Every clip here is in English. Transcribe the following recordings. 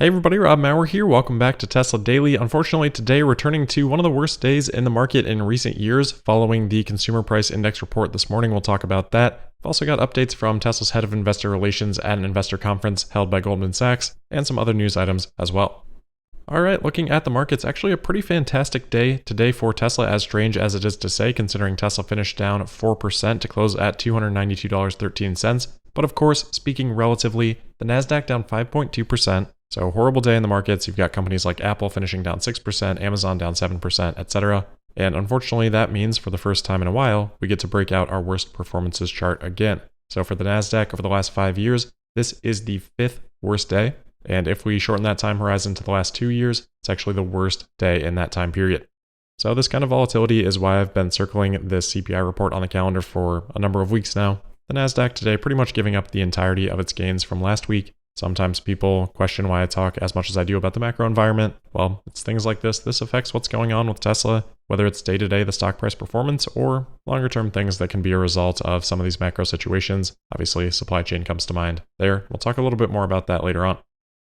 Hey everybody, Rob Maurer here. Welcome back to Tesla Daily. Unfortunately, today returning to one of the worst days in the market in recent years following the Consumer Price Index report this morning. We'll talk about that. I've also got updates from Tesla's head of investor relations at an investor conference held by Goldman Sachs and some other news items as well. All right, looking at the markets, actually a pretty fantastic day today for Tesla, as strange as it is to say, considering Tesla finished down 4% to close at $292.13. But of course, speaking relatively, the Nasdaq down 5.2%. So horrible day in the markets. You've got companies like Apple finishing down 6%, Amazon down 7%, etc. And unfortunately, that means for the first time in a while, we get to break out our worst performances chart again. So for the Nasdaq over the last 5 years, this is the 5th worst day. And if we shorten that time horizon to the last 2 years, it's actually the worst day in that time period. So this kind of volatility is why I've been circling this CPI report on the calendar for a number of weeks now. The Nasdaq today pretty much giving up the entirety of its gains from last week. Sometimes people question why I talk as much as I do about the macro environment. Well, it's things like this. This affects what's going on with Tesla, whether it's day-to-day, the stock price performance, or longer-term things that can be a result of some of these macro situations. Obviously, supply chain comes to mind there. We'll talk a little bit more about that later on.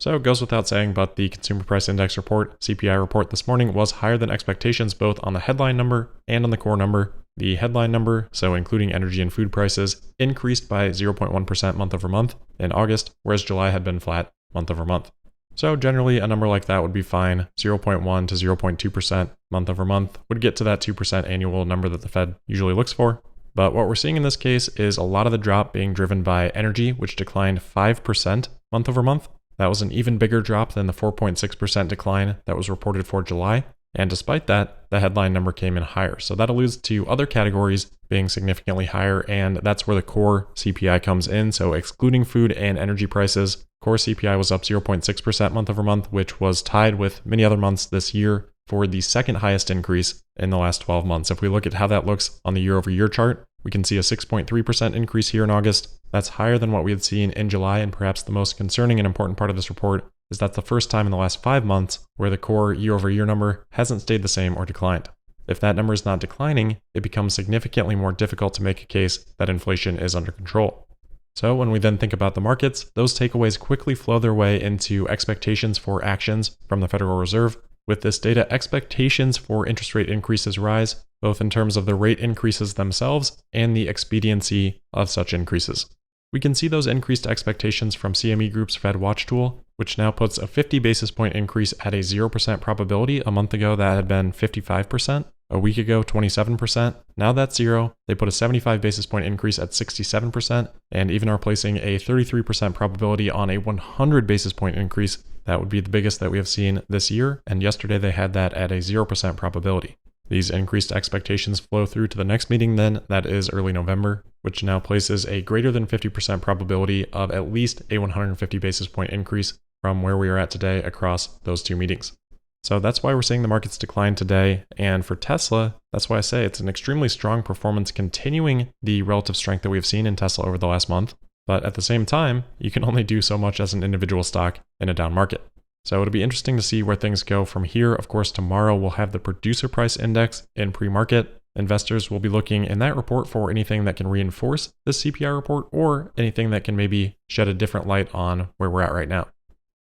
So it goes without saying, but the Consumer Price Index report, CPI report this morning, was higher than expectations both on the headline number and on the core number. The headline number, so including energy and food prices, increased by 0.1% month over month in August, whereas July had been flat month over month. So generally, a number like that would be fine. 0.1 to 0.2% month over month would get to that 2% annual number that the Fed usually looks for. But what we're seeing in this case is a lot of the drop being driven by energy, which declined 5% month over month. That was an even bigger drop than the 4.6% decline that was reported for July. And despite that, the headline number came in higher. So that alludes to other categories being significantly higher, and that's where the core CPI comes in. So excluding food and energy prices, core CPI was up 0.6% month over month, which was tied with many other months this year for the second highest increase in the last 12 months. If we look at how that looks on the year over year chart, we can see a 6.3% increase here in August. That's higher than what we had seen in July, and perhaps the most concerning and important part of this report is that's the first time in the last 5 months where the core year-over-year number hasn't stayed the same or declined. If that number is not declining, it becomes significantly more difficult to make a case that inflation is under control. So when we then think about the markets, those takeaways quickly flow their way into expectations for actions from the Federal Reserve. With this data, expectations for interest rate increases rise, both in terms of the rate increases themselves and the expediency of such increases. We can see those increased expectations from CME Group's Fed Watch tool, which now puts a 50 basis point increase at a 0% probability. A month ago, that had been 55%. A week ago, 27%. Now that's 0. They put a 75 basis point increase at 67%, and even are placing a 33% probability on a 100 basis point increase. That would be the biggest that we have seen this year, and yesterday they had that at a 0% probability. These increased expectations flow through to the next meeting then, that is early November, which now places a greater than 50% probability of at least a 150 basis point increase from where we are at today across those two meetings. So that's why we're seeing the markets decline today. And for Tesla, that's why I say it's an extremely strong performance, continuing the relative strength that we've seen in Tesla over the last month. But at the same time, you can only do so much as an individual stock in a down market. So it'll be interesting to see where things go from here. Of course, tomorrow we'll have the producer price index in pre-market. Investors will be looking in that report for anything that can reinforce this CPI report or anything that can maybe shed a different light on where we're at right now.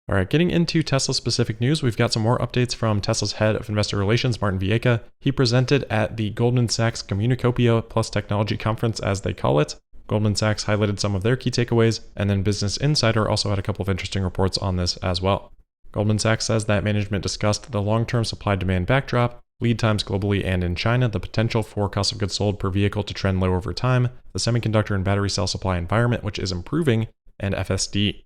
All right, getting into Tesla-specific news, we've got some more updates from Tesla's head of investor relations, Martin Viecha. He presented at the Goldman Sachs Communicopia Plus Technology Conference, as they call it. Goldman Sachs highlighted some of their key takeaways, and then Business Insider also had a couple of interesting reports on this as well. Goldman Sachs says that management discussed the long-term supply-demand backdrop, lead times globally and in China, the potential for cost of goods sold per vehicle to trend low over time, the semiconductor and battery cell supply environment, which is improving, and FSD.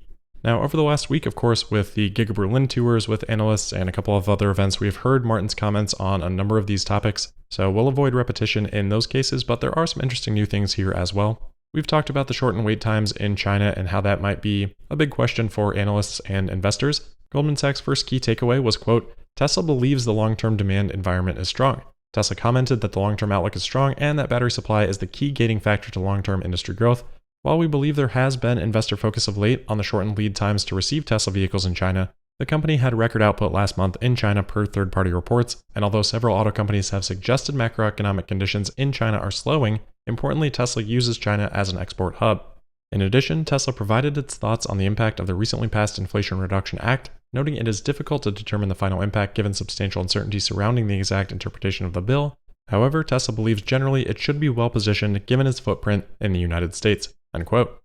Now, over the last week, of course, with the Giga Berlin tours with analysts and a couple of other events, we've heard Martin's comments on a number of these topics, so we'll avoid repetition in those cases, but there are some interesting new things here as well. We've talked about the shortened wait times in China and how that might be a big question for analysts and investors. Goldman Sachs' first key takeaway was, quote, Tesla believes the long-term demand environment is strong. Tesla commented that the long-term outlook is strong and that battery supply is the key gating factor to long-term industry growth. While we believe there has been investor focus of late on the shortened lead times to receive Tesla vehicles in China, the company had record output last month in China per third-party reports, and although several auto companies have suggested macroeconomic conditions in China are slowing, importantly, Tesla uses China as an export hub. In addition, Tesla provided its thoughts on the impact of the recently passed Inflation Reduction Act noting it is difficult to determine the final impact given substantial uncertainty surrounding the exact interpretation of the bill. However, Tesla believes generally it should be well positioned given its footprint in the United States, end quote.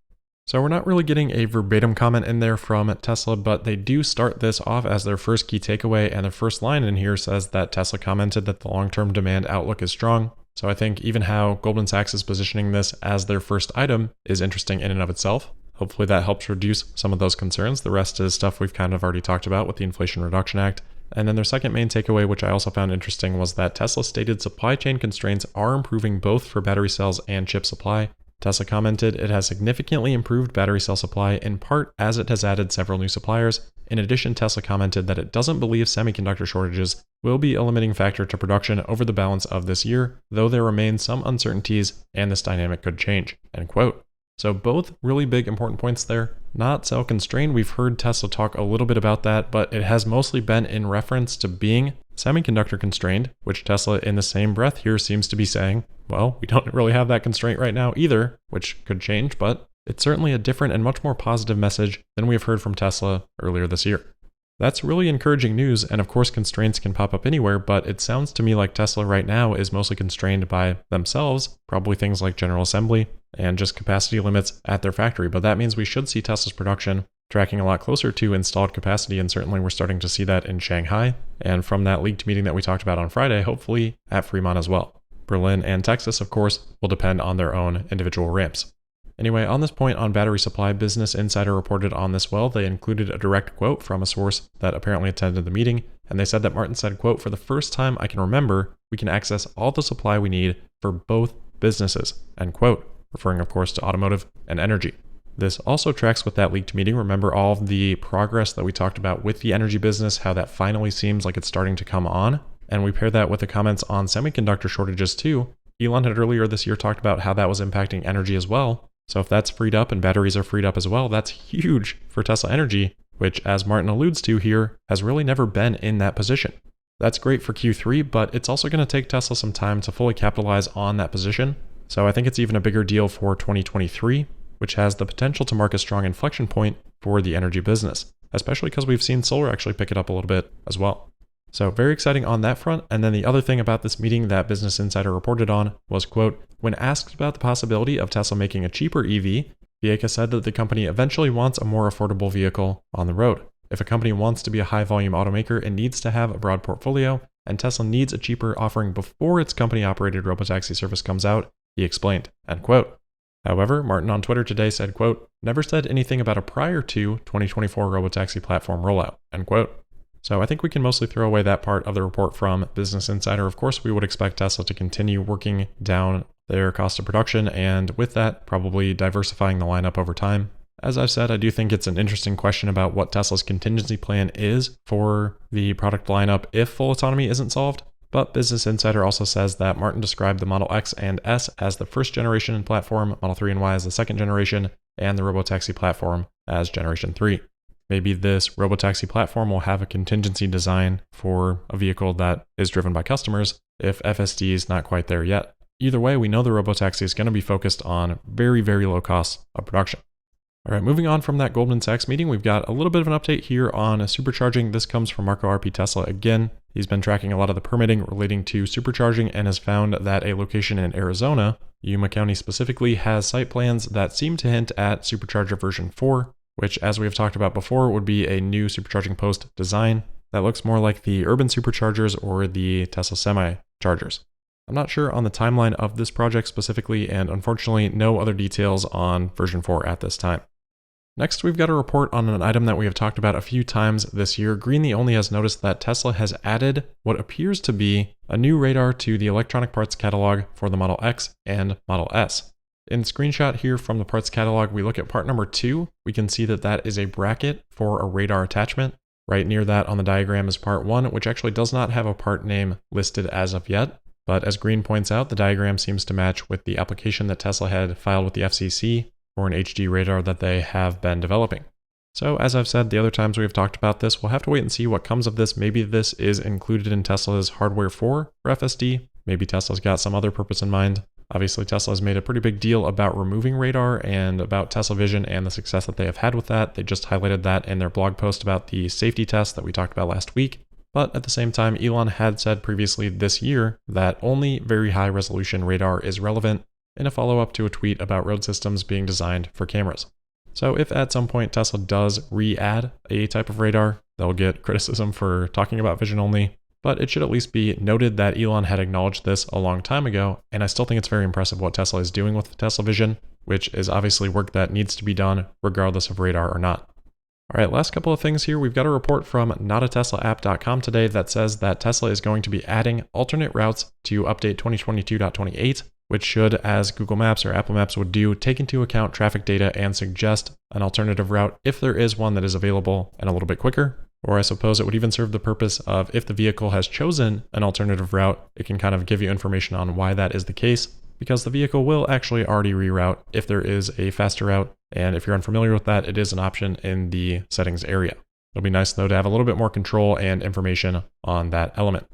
So we're not really getting a verbatim comment in there from Tesla, but they do start this off as their first key takeaway, and their first line in here says that Tesla commented that the long-term demand outlook is strong. So I think even how Goldman Sachs is positioning this as their first item is interesting in and of itself. Hopefully that helps reduce some of those concerns. The rest is stuff we've kind of already talked about with the Inflation Reduction Act. And then their second main takeaway, which I also found interesting, was that Tesla stated supply chain constraints are improving both for battery cells and chip supply. Tesla commented it has significantly improved battery cell supply in part as it has added several new suppliers. In addition, Tesla commented that it doesn't believe semiconductor shortages will be a limiting factor to production over the balance of this year, though there remain some uncertainties and this dynamic could change, end quote. So both really big important points there. Not cell constrained, we've heard Tesla talk a little bit about that, but it has mostly been in reference to being semiconductor constrained, which Tesla in the same breath here seems to be saying, well, we don't really have that constraint right now either, which could change, but it's certainly a different and much more positive message than we have heard from Tesla earlier this year. That's really encouraging news, and of course constraints can pop up anywhere, but it sounds to me like Tesla right now is mostly constrained by themselves, probably things like general assembly and just capacity limits at their factory. But that means we should see Tesla's production tracking a lot closer to installed capacity, and certainly we're starting to see that in Shanghai, and from that leaked meeting that we talked about on Friday, hopefully at Fremont as well. Berlin and Texas, of course, will depend on their own individual ramps. Anyway, on this point on battery supply, Business Insider reported on this well. They included a direct quote from a source that apparently attended the meeting, and they said that Martin said, quote, "For the first time I can remember, we can access all the supply we need for both businesses," end quote, referring of course to automotive and energy. This also tracks with that leaked meeting. Remember all of the progress that we talked about with the energy business, how that finally seems like it's starting to come on, and we pair that with the comments on semiconductor shortages too. Elon had earlier this year talked about how that was impacting energy as well. So if that's freed up and batteries are freed up as well, that's huge for Tesla Energy, which, as Martin alludes to here, has really never been in that position. That's great for Q3, but it's also going to take Tesla some time to fully capitalize on that position. So I think it's even a bigger deal for 2023, which has the potential to mark a strong inflection point for the energy business, especially because we've seen solar actually pick it up a little bit as well. So very exciting on that front. And then the other thing about this meeting that Business Insider reported on was, quote, "When asked about the possibility of Tesla making a cheaper EV, Vieca said that the company eventually wants a more affordable vehicle on the road. If a company wants to be a high-volume automaker, it needs to have a broad portfolio, and Tesla needs a cheaper offering before its company-operated robotaxi service comes out," he explained, end quote. However, Martin on Twitter today said, quote, "Never said anything about a prior to 2024 robotaxi platform rollout," end quote. So I think we can mostly throw away that part of the report from Business Insider. Of course, we would expect Tesla to continue working down their cost of production, and with that, probably diversifying the lineup over time. As I've said, I do think it's an interesting question about what Tesla's contingency plan is for the product lineup if full autonomy isn't solved. But Business Insider also says that Martin described the Model X and S as the first generation platform, Model 3 and Y as the second generation, and the robotaxi platform as generation 3. Maybe this robotaxi platform will have a contingency design for a vehicle that is driven by customers if FSD is not quite there yet. Either way, we know the robotaxi is going to be focused on very, very low costs of production. All right, moving on from that Goldman Sachs meeting, we've got a little bit of an update here on supercharging. This comes from Marco RP Tesla again. He's been tracking a lot of the permitting relating to supercharging and has found that a location in Arizona, Yuma County specifically, has site plans that seem to hint at Supercharger version 4, which, as we have talked about before, would be a new supercharging post design that looks more like the urban superchargers or the Tesla Semi chargers. I'm not sure on the timeline of this project specifically, and unfortunately no other details on version 4 at this time. Next, we've got a report on an item that we have talked about a few times this year. Green the Only has noticed that Tesla has added what appears to be a new radar to the electronic parts catalog for the Model X and Model S. In the screenshot here from the parts catalog, we look at part number 2. We can see that that is a bracket for a radar attachment. Right near that on the diagram is part 1, which actually does not have a part name listed as of yet. But as Green points out, the diagram seems to match with the application that Tesla had filed with the FCC for an HD radar that they have been developing. So as I've said the other times we've talked about this, we'll have to wait and see what comes of this. Maybe this is included in Tesla's hardware for FSD. Maybe Tesla's got some other purpose in mind. Obviously, Tesla has made a pretty big deal about removing radar and about Tesla Vision and the success that they have had with that. They just highlighted that in their blog post about the safety test that we talked about last week. But at the same time, Elon had said previously this year that only very high resolution radar is relevant in a follow-up to a tweet about road systems being designed for cameras. So if at some point Tesla does re-add a type of radar, they'll get criticism for talking about vision only, but it should at least be noted that Elon had acknowledged this a long time ago, and I still think it's very impressive what Tesla is doing with Tesla Vision, which is obviously work that needs to be done regardless of radar or not. All right, last couple of things here. We've got a report from notateslaapp.com today that says that Tesla is going to be adding alternate routes to update 2022.28, which should, as Google Maps or Apple Maps would do, take into account traffic data and suggest an alternative route if there is one that is available and a little bit quicker. Or I suppose it would even serve the purpose of if the vehicle has chosen an alternative route, it can kind of give you information on why that is the case, because the vehicle will actually already reroute if there is a faster route. And if you're unfamiliar with that, it is an option in the settings area. It'll be nice though to have a little bit more control and information on that element.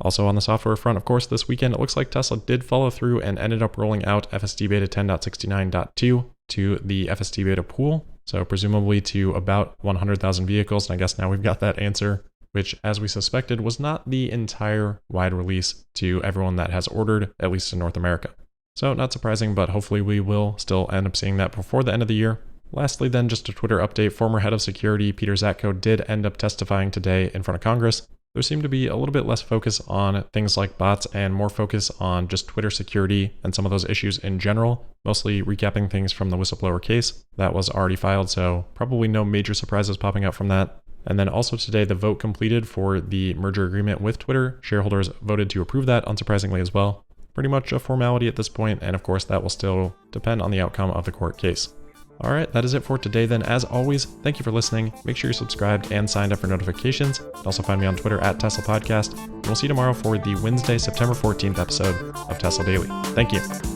Also on the software front, of course, this weekend, it looks like Tesla did follow through and ended up rolling out FSD Beta 10.69.2 to the FSD Beta pool. So presumably to about 100,000 vehicles. And I guess now we've got that answer, which as we suspected was not the entire wide release to everyone that has ordered, at least in North America. So not surprising, but hopefully we will still end up seeing that before the end of the year. Lastly then, just a Twitter update. Former head of security Peter Zatko did end up testifying today in front of Congress. There seemed to be a little bit less focus on things like bots and more focus on just Twitter security and some of those issues in general, mostly recapping things from the whistleblower case that was already filed, so probably no major surprises popping up from that. And then also today, the vote completed for the merger agreement with Twitter. Shareholders voted to approve that, unsurprisingly as well. Pretty much a formality at this point, and of course that will still depend on the outcome of the court case. All right, that is it for today then. As always, thank you for listening. Make sure you're subscribed and signed up for notifications. You can also find me on Twitter at Tesla Podcast. And we'll see you tomorrow for the Wednesday, September 14th episode of Tesla Daily. Thank you.